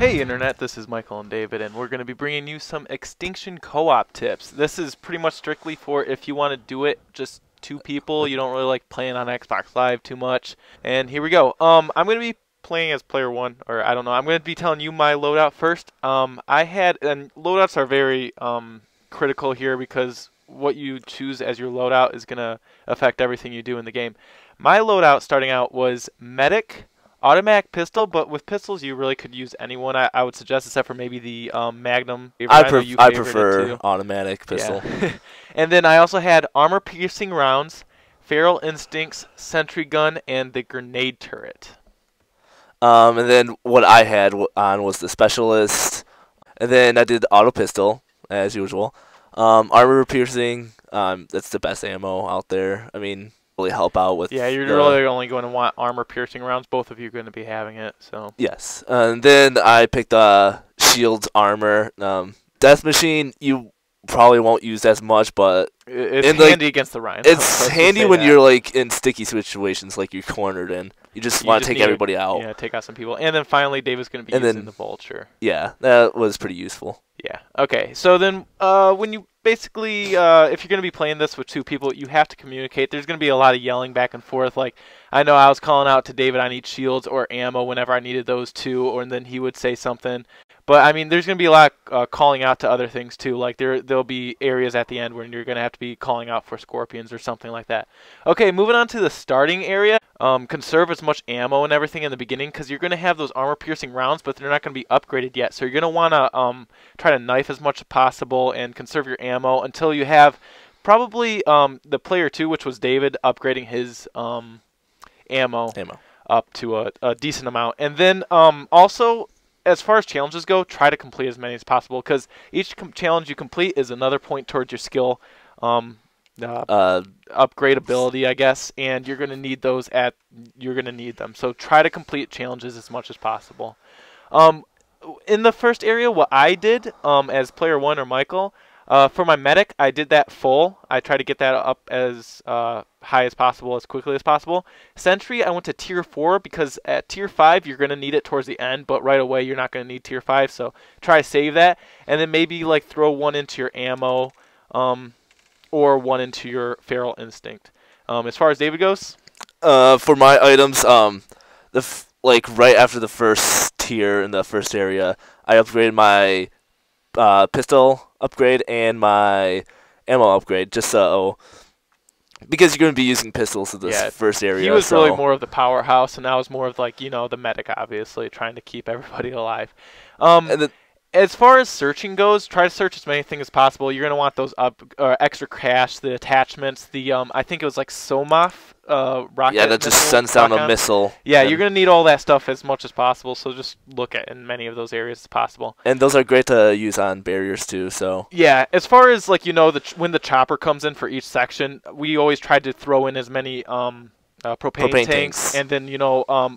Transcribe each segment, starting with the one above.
Hey Internet, this is Michael and David, and we're going to be bringing you some Extinction co-op tips. This is pretty much strictly for if you want to do it just two people, you don't really like playing on Xbox Live too much. And here we go. I'm going to be playing as player one, or I don't know. I'm going to be telling you my loadout first. And loadouts are very critical here because what you choose as your loadout is going to affect everything you do in the game. My loadout starting out was Medic, automatic pistol, but with pistols you really could use anyone. I would suggest, except for maybe the Magnum. I prefer automatic pistol. Yeah. And then I also had armor-piercing rounds, feral instincts, sentry gun, and the grenade turret. And then what I had on was the specialist, and then I did the auto pistol as usual. Armor-piercing, that's the best ammo out there. I mean, really help out with. Yeah, you're really only going to want armor-piercing rounds. Both of you are going to be having it. So yes, and then I picked shields, armor, death machine. You probably won't use as much, but it's handy against the Rhino. It's handy when you're like in sticky situations, like you're cornered in. You just want to take everybody out. Yeah, take out some people. And then finally, David's going to be using the vulture. Yeah, that was pretty useful. Yeah. Okay. So then, when you basically, if you're going to be playing this with two people, you have to communicate. There's going to be a lot of yelling back and forth. Like, I know I was calling out to David, I need shields or ammo whenever I needed those two, and then he would say something. But I mean, there's going to be a lot of calling out to other things too. Like there'll be areas at the end where you're going to have to be calling out for scorpions or something like that. Okay, moving on to the starting area. Conserve as much ammo and everything in the beginning because you're going to have those armor-piercing rounds, but they're not going to be upgraded yet. So you're going to want to try to knife as much as possible and conserve your ammo until you have probably the player 2, which was David, upgrading his ammo up to a decent amount. And then also, as far as challenges go, try to complete as many as possible because each challenge you complete is another point towards your skill upgrade ability, I guess, and you're going to need those them. So try to complete challenges as much as possible. In the first area, what I did as player 1 or Michael, for my medic, I did that full. I tried to get that up as high as possible, as quickly as possible. Sentry, I went to tier 4 because at tier 5 you're going to need it towards the end, but right away you're not going to need tier 5, so try to save that. And then maybe like throw one into your ammo or one into your feral instinct. As far as David goes? For my items, like right after the first tier in the first area, I upgraded my pistol upgrade and my ammo upgrade, just so because you're going to be using pistols in this first area. He was really more of the powerhouse, and I was more of like the medic, obviously trying to keep everybody alive. As far as searching goes, try to search as many things as possible. You're going to want those extra cash, the attachments, the I think it was like Somaf rocket. Yeah, that just sends down a missile. Yeah, you're going to need all that stuff as much as possible, so just look at in many of those areas as possible. And those are great to use on barriers too, so. Yeah, as far as like when the chopper comes in for each section, we always tried to throw in as many propane tanks, and then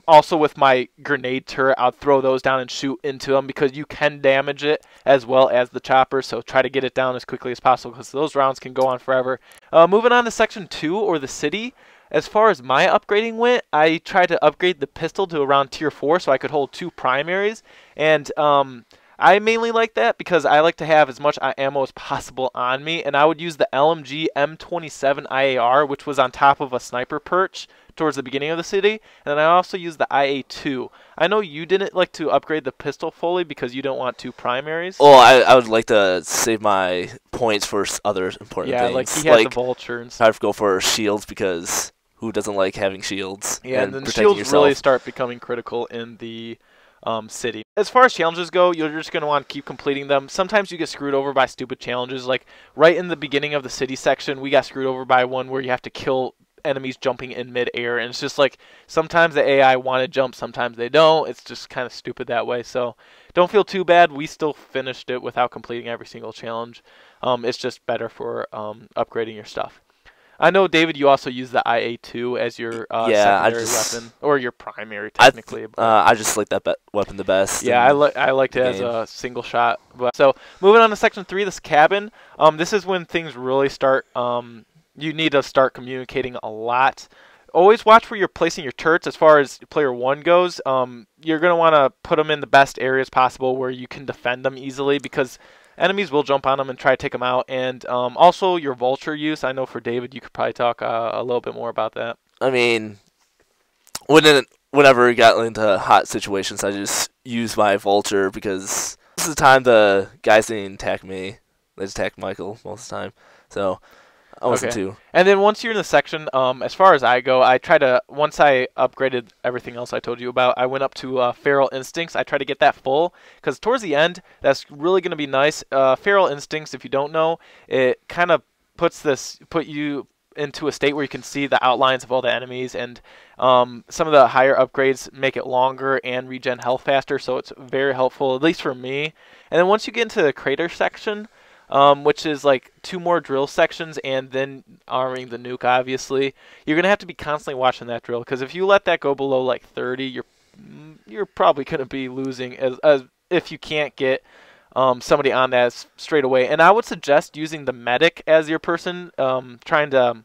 also with my grenade turret, I'll throw those down and shoot into them because you can damage it as well as the chopper, so try to get it down as quickly as possible because those rounds can go on forever. Moving on to section 2, or the city. As far as my upgrading went, I tried to upgrade the pistol to around tier 4 so I could hold 2 primaries, and I mainly like that because I like to have as much ammo as possible on me, and I would use the LMG M27 IAR, which was on top of a sniper perch towards the beginning of the city, and then I also used the IA2. I know you didn't like to upgrade the pistol fully because you don't want 2 primaries. Oh, I would like to save my points for other important things. Yeah, like he has the vulture and stuff. I'd go for shields because who doesn't like having shields? Yeah, and then shields really start becoming critical in the city. As far as challenges go, you're just going to want to keep completing them. Sometimes you get screwed over by stupid challenges. Like right in the beginning of the city section, we got screwed over by one where you have to kill enemies jumping in mid-air, and it's just like sometimes the AI want to jump, sometimes they don't. It's just kind of stupid that way, so don't feel too bad. We still finished it without completing every single challenge. It's just better for upgrading your stuff. I know, David, you also use the IA2 as your secondary weapon, or your primary, technically. I just like that weapon the best. Yeah, I liked it as a single shot. So, moving on to Section 3, this cabin. This is when things really start. You need to start communicating a lot. always watch where you're placing your turrets as far as player 1 goes. You're going to want to put them in the best areas possible where you can defend them easily, because enemies will jump on them and try to take them out. And also your vulture use. I know for David, you could probably talk a little bit more about that. I mean, whenever we got into hot situations, I just use my vulture because this is the time the guys didn't attack me. They just attack Michael most of the time. So I wasn't too. And then once you're in the section, as far as I go, I try to, once I upgraded everything else I told you about, I went up to Feral Instincts. I try to get that full, because towards the end, that's really going to be nice. Feral Instincts, if you don't know, it kind of put you into a state where you can see the outlines of all the enemies, and some of the higher upgrades make it longer and regen health faster, so it's very helpful, at least for me. And then once you get into the crater section, which is like 2 more drill sections and then arming the nuke, obviously, you're going to have to be constantly watching that drill, because if you let that go below like 30, you're probably going to be losing as if you can't get somebody on that straight away. And I would suggest using the medic as your person trying to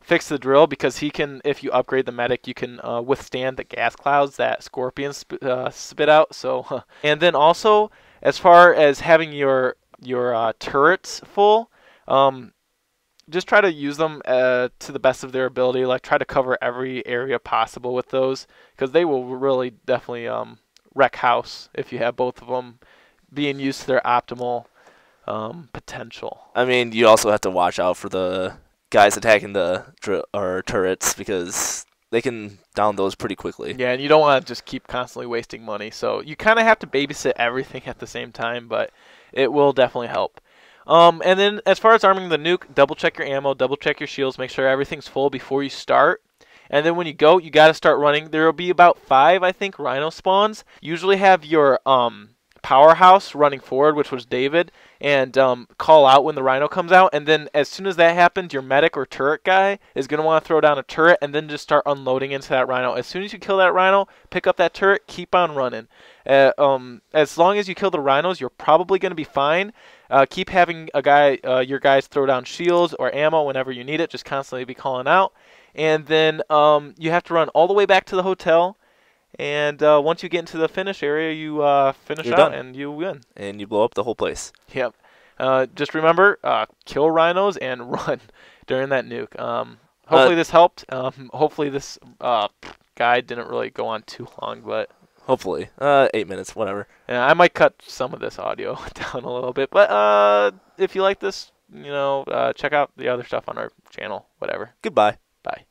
fix the drill, because he can, if you upgrade the medic, you can withstand the gas clouds that scorpions spit out. So, and then also, as far as having your turrets full, just try to use them to the best of their ability. Like, try to cover every area possible with those, because they will really definitely wreck house if you have both of them being used to their optimal potential. I mean, you also have to watch out for the guys attacking the turrets, because they can down those pretty quickly. Yeah, and you don't want to just keep constantly wasting money. So you kind of have to babysit everything at the same time, but it will definitely help. And then as far as arming the nuke, double check your ammo, double check your shields, make sure everything's full before you start. And then when you go, you got to start running. There will be about 5, I think, rhino spawns. Usually have your powerhouse running forward, which was David, and call out when the rhino comes out. And then as soon as that happens, your medic or turret guy is going to want to throw down a turret and then just start unloading into that rhino. As soon as you kill that rhino, pick up that turret, keep on running. As long as you kill the rhinos, you're probably going to be fine. Keep having your guys throw down shields or ammo whenever you need it. Just constantly be calling out. And then you have to run all the way back to the hotel. And once you get into the finish area, you finish out done. And you win. And you blow up the whole place. Yep. Just remember, kill rhinos and run during that nuke. Hopefully this helped. Hopefully this guide didn't really go on too long, but hopefully 8 minutes, whatever. Yeah, I might cut some of this audio down a little bit, but if you like this, check out the other stuff on our channel. Whatever. Goodbye. Bye.